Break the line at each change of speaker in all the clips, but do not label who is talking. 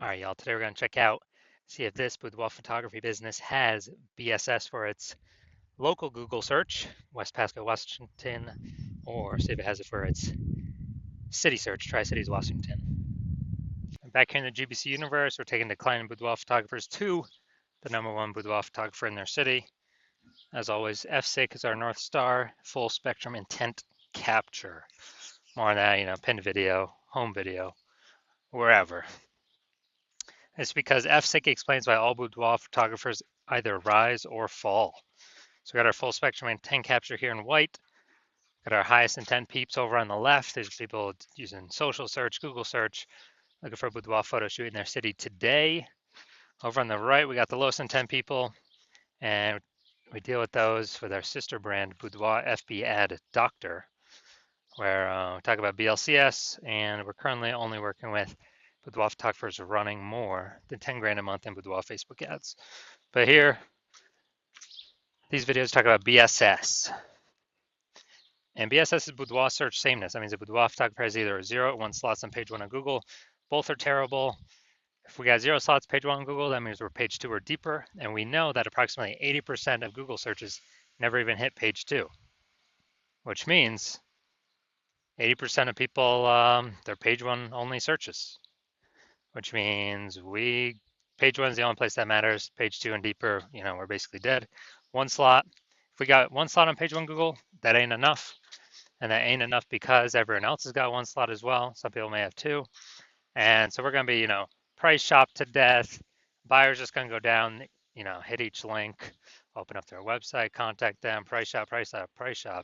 All right, y'all. Today we're going to check out, see if this boudoir photography business has BSS for its local Google search, West Pasco, Washington, or see if it has it for its city search, Tri-Cities, Washington. And back here in the GBC universe, we're taking declining boudoir photographers to the #1 boudoir photographer in their city. As always, F6 is our North Star, full spectrum intent capture. More on that, pinned video, home video, wherever. It's because F6 explains why all boudoir photographers either rise or fall. So we got our full spectrum intent capture here in white. Got our highest intent peeps over on the left. There's people using social search, Google search, looking for a boudoir photo shoot in their city today. Over on the right, we got the lowest intent people, and we deal with those with our sister brand, Boudoir FB Ad Doctor, where we talk about BLCS, and we're currently only working with boudoir photographers running more than 10 grand a month in boudoir Facebook ads. But here, these videos talk about BSS. And BSS is boudoir search sameness. That means a boudoir photographer has either 0 or 1 slots on page 1 on Google. Both are terrible. If we got 0 slots page 1 on Google, that means we're page 2 or deeper. And we know that approximately 80% of Google searches never even hit page 2, which means 80% of people, they're page 1 only searches, which means page 1 is the only place that matters. Page 2 and deeper, we're basically dead. 1 slot. If we got 1 slot on page 1 Google, that ain't enough. And that ain't enough because everyone else has got 1 slot as well. Some people may have 2. And so we're going to be, price shop to death. Buyers just going to go down, hit each link, open up their website, contact them, price shop,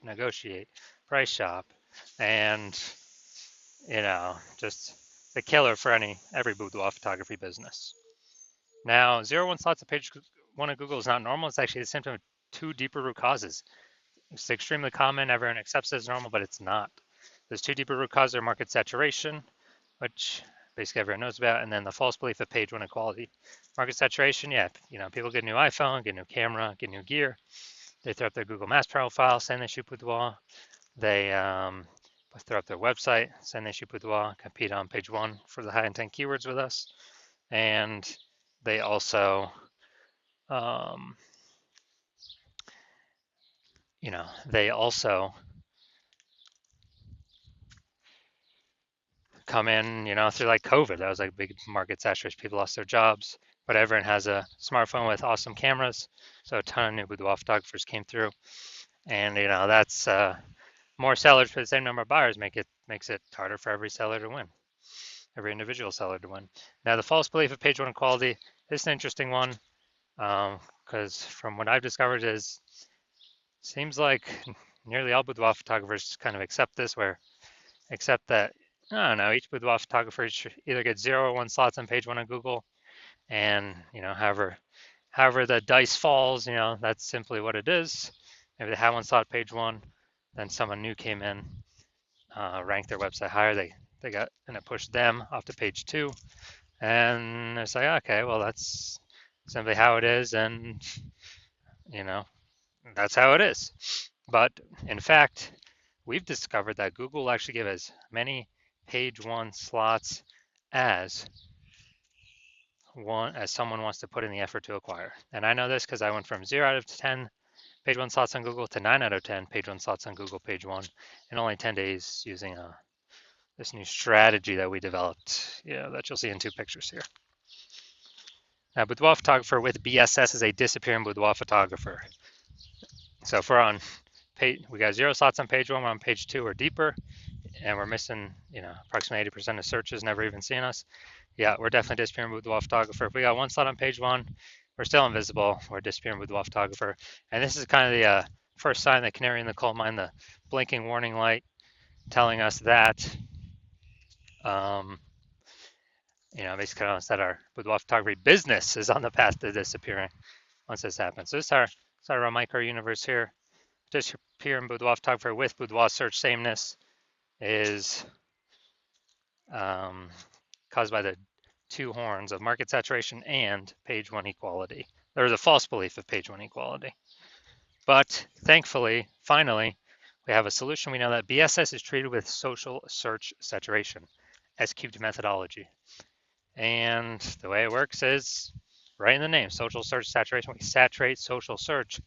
negotiate, price shop. And, just the killer for every boudoir photography business. Now, 0-1 slots on page 1 of Google is not normal. It's actually a symptom of 2 deeper root causes. It's extremely common. Everyone accepts it as normal, but it's not. There's 2 deeper root causes: market saturation, which basically everyone knows about, and then the false belief of page 1 equality. Market saturation, yeah, people get a new iPhone, get a new camera, get new gear. They throw up their Google Maps profile, saying they shoot boudoir. They throw up their website, saying they shoot boudoir, compete on page 1 for the high intent keywords with us, and they also they also come in, through like COVID. That was like a big market saturation. People lost their jobs, but everyone has a smartphone with awesome cameras. So a ton of new boudoir photographers came through. And, that's more sellers for the same number of buyers makes it harder for every seller to win, every individual seller to win. Now, the false belief of page 1 equality, this is an interesting one because from what I've discovered seems like nearly all boudoir photographers kind of accept this, except that, I don't know, each boudoir photographer should either get 0 or 1 slots on page 1 on Google, and however the dice falls, that's simply what it is. Maybe they had 1 slot page 1, then someone new came in, ranked their website higher, they got, and it pushed them off to page 2, and it's like, okay, well, that's simply how it is, and that's how it is. But in fact, we've discovered that Google will actually give as many page 1 slots as someone wants to put in the effort to acquire. And I know this because I went from 0 out of 10 page 1 slots on Google to 9 out of 10 page 1 slots on Google page 1 in only 10 days using this new strategy that we developed, that you'll see in 2 pictures here. Now, boudoir photographer with BSS is a disappearing boudoir photographer. So if we're on page, we got 0 slots on page 1, we're on page 2 or deeper, and we're missing, approximately 80% of searches never even seeing us. Yeah, we're definitely disappearing boudoir photographer. If we got 1 slot on page 1, we're still invisible. We're disappearing boudoir photographer. And this is kind of the first sign, the canary in the coal mine, the blinking warning light telling us that, basically telling us that our boudoir photography business is on the path to disappearing once this happens. So this is our micro universe here. Disappearing boudoir photographer with boudoir search sameness is caused by the 2 horns of market saturation and page 1 equality. There is a false belief of page 1 equality. But thankfully, finally, we have a solution. We know that BSS is treated with social search saturation, S-cubed methodology. And the way it works is right in the name, social search saturation. We saturate social search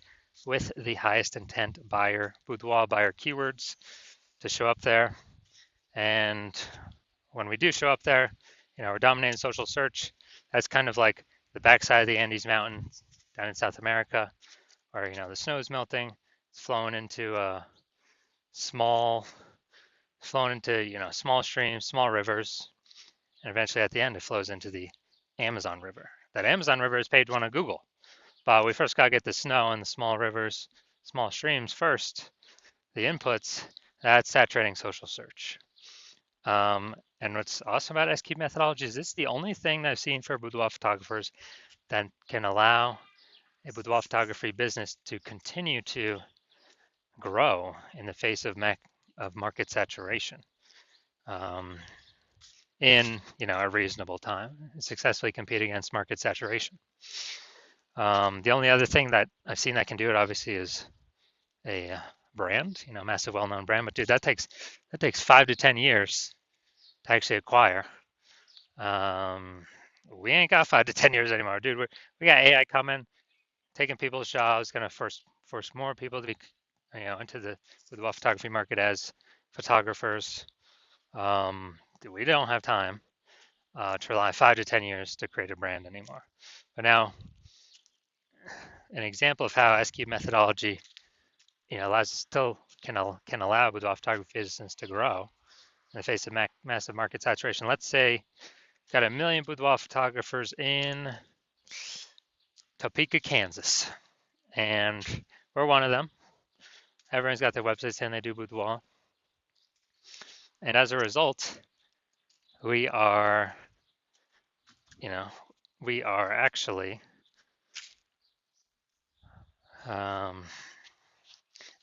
with the highest intent buyer, boudoir buyer keywords to show up there. And when we do show up there, we're dominating social search. That's kind of like the backside of the Andes Mountains down in South America, where the snow is melting. It's flowing into small, flowing into small streams, small rivers, and eventually at the end it flows into the Amazon River. That Amazon River is page one of Google, but we first got to get the snow and the small rivers, small streams first. The inputs, that's saturating social search. And what's awesome about SQ methodology is it's the only thing that I've seen for boudoir photographers that can allow a boudoir photography business to continue to grow in the face of market saturation in a reasonable time and successfully compete against market saturation. The only other thing that I've seen that can do it obviously is a brand, massive well-known brand. But dude, that takes 5 to 10 years to actually acquire. We ain't got 5 to 10 years anymore, dude. We got AI coming, taking people's jobs, gonna force more people to be, into the photography market as photographers. We don't have time to rely 5 to 10 years to create a brand anymore. But now, an example of how SQ methodology, still can allow boudoir photography business to grow in the face of massive market saturation. Let's say got 1 million boudoir photographers in Topeka, Kansas, and we're one of them. Everyone's got their websites saying they do boudoir, and as a result, we are actually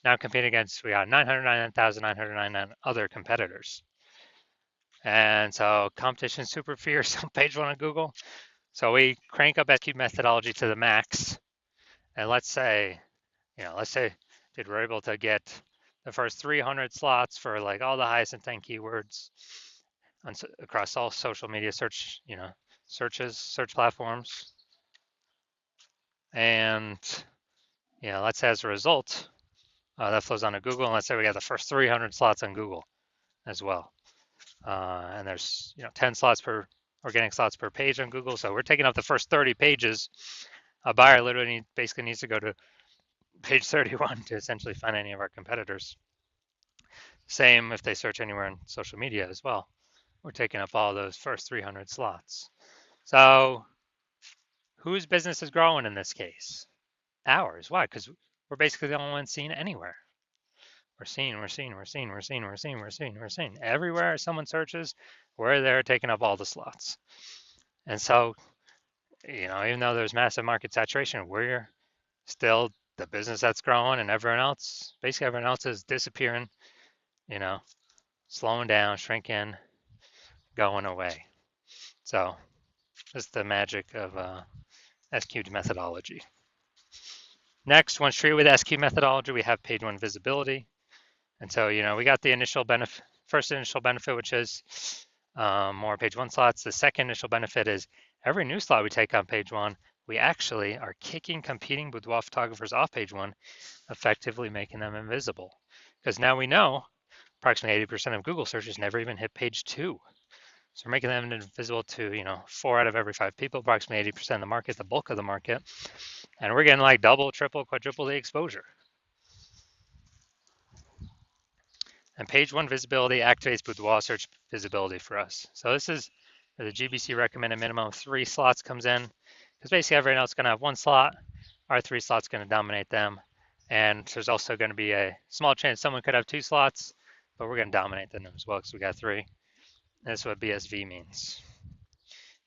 now competing against, we got 999,999 other competitors. And so competition is super fierce on page one of Google. So we crank up SQ methodology to the max. And let's say we're able to get the first 300 slots for like all the highest intent keywords across all social media search platforms. And let's say as a result, that flows onto Google. And let's say we got the first 300 slots on Google as well. And there's 10 slots per organic slots per page on Google. So we're taking up the first 30 pages. A buyer literally basically needs to go to page 31 to essentially find any of our competitors. Same if they search anywhere in social media as well. We're taking up all those first 300 slots. So whose business is growing in this case? Ours. Why? Because we're basically the only ones seen anywhere. We're seen. Everywhere someone searches, we're there taking up all the slots. And so, even though there's massive market saturation, we're still the business that's growing, and everyone else is disappearing, slowing down, shrinking, going away. So that's the magic of SQ methodology. Next, once treated with SQ methodology, we have page one visibility. And so, we got the first initial benefit, which is more page one slots. The second initial benefit is every new slot we take on page one, we actually are kicking competing boudoir photographers off page one, effectively making them invisible. Because now we know approximately 80% of Google searches never even hit page two. So we're making them invisible to, 4 out of every 5 people, approximately 80% of the market, the bulk of the market. And we're getting like double, triple, quadruple the exposure. And page one visibility activates boudoir search visibility for us. So this is where the GBC recommended minimum of 3 slots comes in, because basically everyone else is going to have 1 slot. Our 3 slots going to dominate them. And there's also going to be a small chance someone could have 2 slots, but we're going to dominate them as well because we got 3. That's what BSV means.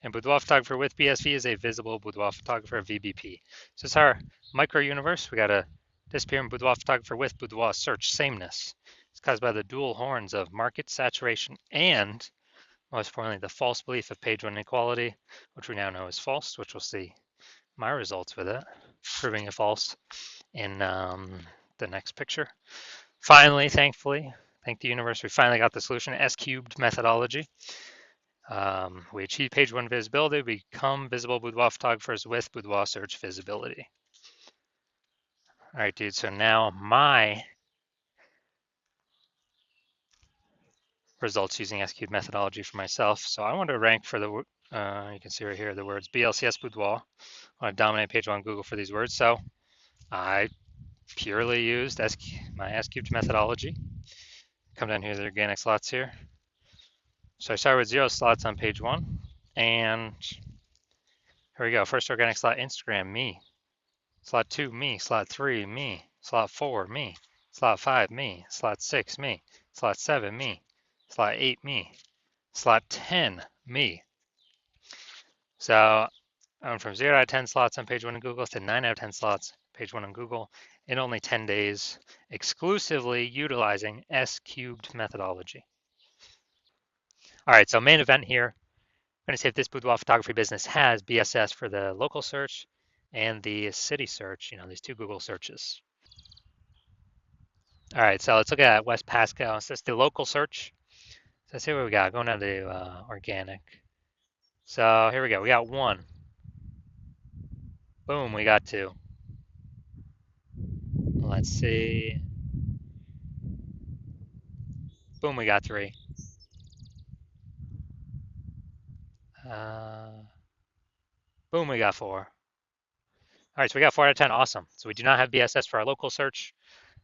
And boudoir photographer with BSV is a visible boudoir photographer, VBP. So it's our micro universe. We got a disappearing boudoir photographer with boudoir search sameness. It's caused by the dual horns of market saturation and, most importantly, the false belief of page one inequality, which we now know is false, which we'll see my results with it, proving it false in the next picture. Finally, thankfully, thank the universe, we finally got the solution, S-cubed methodology. We achieve page one visibility, we become visible boudoir photographers with boudoir search visibility. All right, dude, so now my results using SQ methodology for myself. So I want to rank for the, you can see right here, the words BLCS boudoir. I want to dominate page one Google for these words. So I purely used my S-cubed methodology. Come down here to the organic slots here. So I start with 0 slots on page one. And here we go. First organic slot, Instagram, me. Slot 2, me. Slot 3, me. Slot 4, me. Slot 5, me. Slot 6, me. Slot 7, me. Slot 8, me. Slot 10, me. So I'm from 0 out of 10 slots on page one in Google to 9 out of 10 slots page one on Google in only 10 days, exclusively utilizing S-cubed methodology. All right, so main event here. I'm going to see if this boudoir photography business has BSS for the local search and the city search, these two Google searches. All right, so let's look at West Pasco. So it's the local search. So let's see what we got. Going down to organic. So here we go. We got 1. Boom, we got 2. Let's see. Boom, we got 3. Boom, we got 4. All right, so we got 4 out of 10. Awesome. So we do not have BSS for our local search,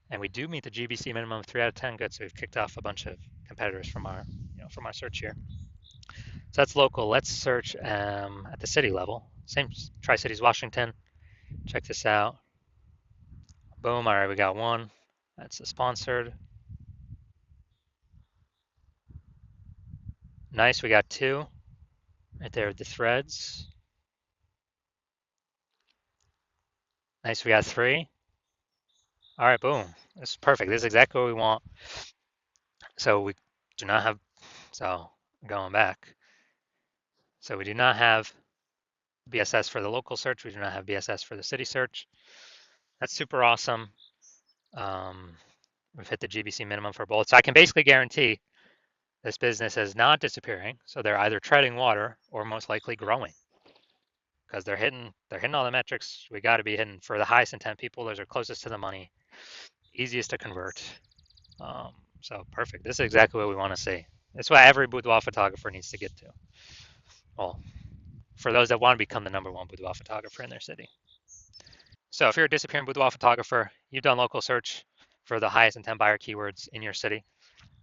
and we do meet the GBC minimum of 3 out of 10. Good. So we've kicked off a bunch of competitors from our search here. So that's local. Let's search at the city level. Same Tri-Cities, Washington. Check this out. Boom. All right, we got 1. That's a sponsored. Nice. We got 2 right there with the threads. Nice. We got 3. All right, boom. This is perfect. This is exactly what we want. So we do not have, so going back. So we do not have BSS for the local search. We do not have BSS for the city search. That's super awesome. We've hit the GBC minimum for both. So I can basically guarantee this business is not disappearing. So they're either treading water or most likely growing because they're hitting all the metrics we got to be hitting for the highest intent people. Those are closest to the money, easiest to convert. So perfect. This is exactly what we want to see. That's what every boudoir photographer needs to get to. Well, for those that want to become the #1 boudoir photographer in their city. So if you're a disappearing boudoir photographer, you've done local search for the highest intent buyer keywords in your city,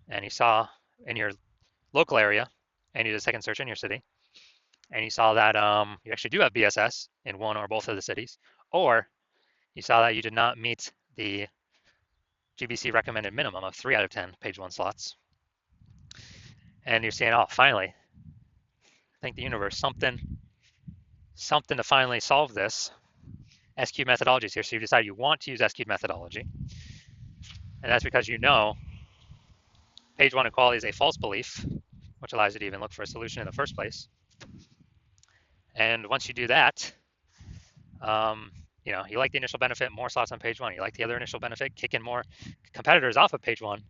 and you saw in your local area, and you did a second search in your city, and you saw that you actually do have BSS in one or both of the cities, or you saw that you did not meet the GBC recommended minimum of 3 out of 10 page one slots, and you're saying, oh, finally, thank the universe, something to finally solve this. SQ methodology is here, so you decide you want to use SQ methodology, and that's because you know page one equality is a false belief, which allows you to even look for a solution in the first place. And once you do that, you like the initial benefit, more slots on page one. You like the other initial benefit, kicking more competitors off of page one,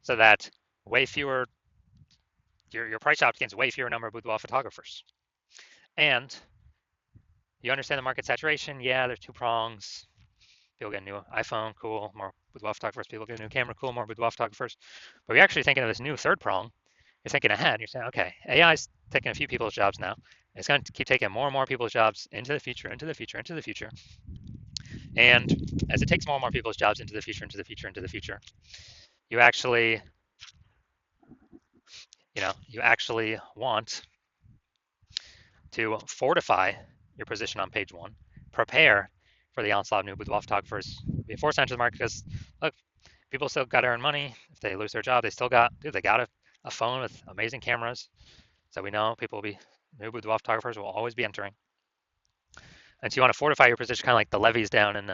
so that way fewer, your price out gains way fewer number of boudoir photographers. And you understand the market saturation. Yeah, there's 2 prongs. People get a new iPhone, cool. More boudoir photographers. People get a new camera, cool. More boudoir photographers. But you're actually thinking of this new 3rd prong. You're thinking ahead. You're saying, okay, AI is taking a few people's jobs now. It's going to keep taking more and more people's jobs into the future, into the future, into the future. And as it takes more and more people's jobs into the future, into the future, into the future, you actually want to fortify your position on page one, prepare for the onslaught of new boudoir photographers, be forced into the market because, look, people still got to earn money. If they lose their job, they got a phone with amazing cameras. So we know new boudoir photographers will always be entering. And so you want to fortify your position, kind of like the levees down in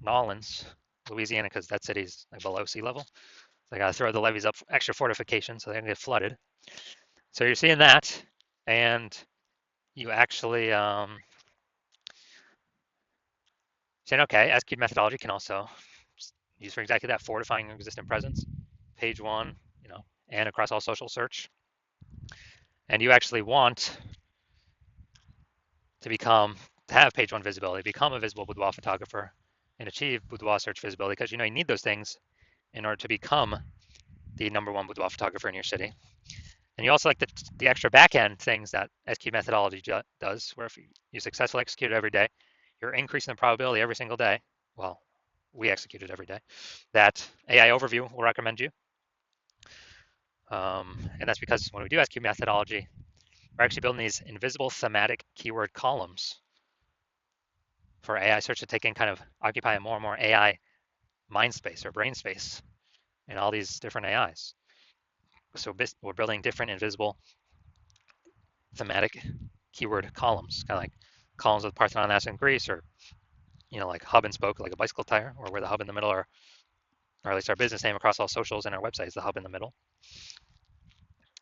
Nolens, Louisiana, because that city's like below sea level. So they got to throw the levees up, extra fortification, so they don't get flooded. So you're seeing that, and you actually saying, okay, SQ methodology can also use for exactly that, fortifying your existing presence, page one, and across all social search. and you actually want to have page one visibility, become a visible boudoir photographer, and achieve boudoir search visibility, because you need those things in order to become the number one boudoir photographer in your city. And you also like the extra back end things that SQ methodology does, where if you successfully execute it every day, you're increasing the probability every single day. Well, we execute it every day, that AI overview will recommend you. And that's because when we do SQ methodology, we're actually building these invisible thematic keyword columns for AI search to take in, kind of occupy more and more AI mind space or brain space in all these different AIs. So we're building different invisible thematic keyword columns, kind of like columns with Parthenon Athens in Greece, or like hub and spoke, like a bicycle tire, or where the hub in the middle are, or at least our business name across all socials and our website is the hub in the middle.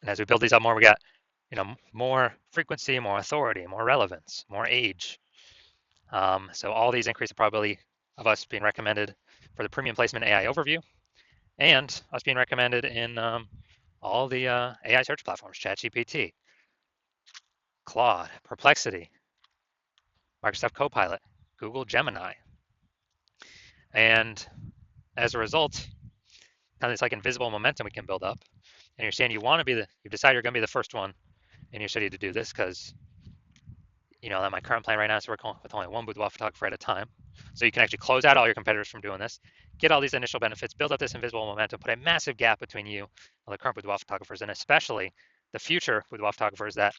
And as we build these up more, we got more frequency, more authority, more relevance, more age. So all these increase the probability of us being recommended for the premium placement AI overview, and us being recommended in all the AI search platforms: ChatGPT, Claude, Perplexity, Microsoft Copilot, Google Gemini. And as a result, kind of this like invisible momentum we can build up. And you're saying you decide you're going to be the first one in your city to do this, because that my current plan right now is to work with only one boudoir photographer at a time. So you can actually close out all your competitors from doing this, get all these initial benefits, build up this invisible momentum, put a massive gap between you and the current boudoir photographers, and especially the future boudoir photographers that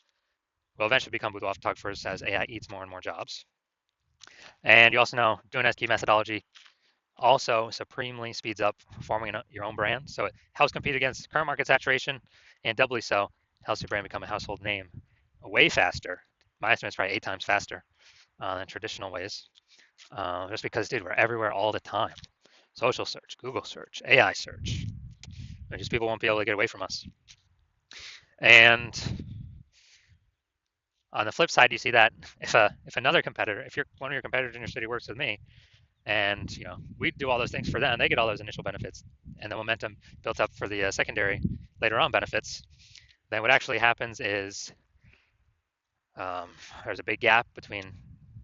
will eventually become boudoir photographers as AI eats more and more jobs. And you also know doing SQ methodology also supremely speeds up forming your own brand. So it helps compete against current market saturation, and doubly so, helps your brand become a household name way faster. My estimate is probably 8 times faster than traditional ways. Just because, dude, we're everywhere all the time. Social search, Google search, AI search. Just people won't be able to get away from us. And on the flip side, you see that if another competitor, if one of your competitors in your city works with me, and we do all those things for them, they get all those initial benefits, and the momentum built up for the secondary later on benefits, then what actually happens is there's a big gap between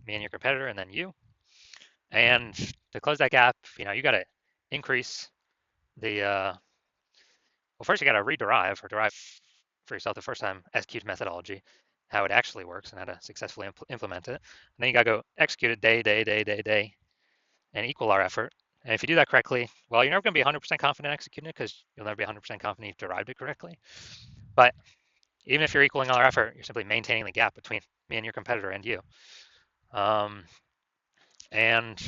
me and your competitor and then you. And to close that gap, you got to increase the well, first you got to rederive or derive for yourself the first time execute methodology, how it actually works and how to successfully implement it. And then you got to go execute it day, and equal our effort. And if you do that correctly, well, you're never going to be 100% confident executing it, because you'll never be 100% confident you've derived it correctly. But even if you're equaling all our effort, you're simply maintaining the gap between me and your competitor and you. And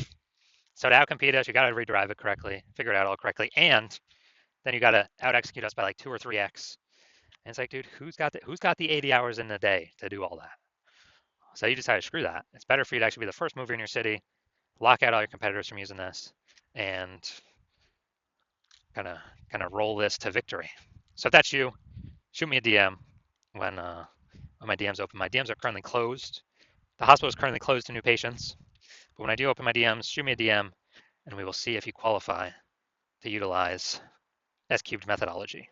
so to outcompete us, you got to rederive it correctly, figure it out all correctly, and then you got to out execute us by like 2 or 3x. And it's like, dude, who's got the 80 hours in a day to do all that? So you decide to screw that. It's better for you to actually be the first mover in your city, lock out all your competitors from using this, and kind of roll this to victory. So if that's you, shoot me a DM when my DMs open. My DMs are currently closed. The hospital is currently closed to new patients. But when I do open my DMs, shoot me a DM, and we will see if you qualify to utilize S-cubed methodology.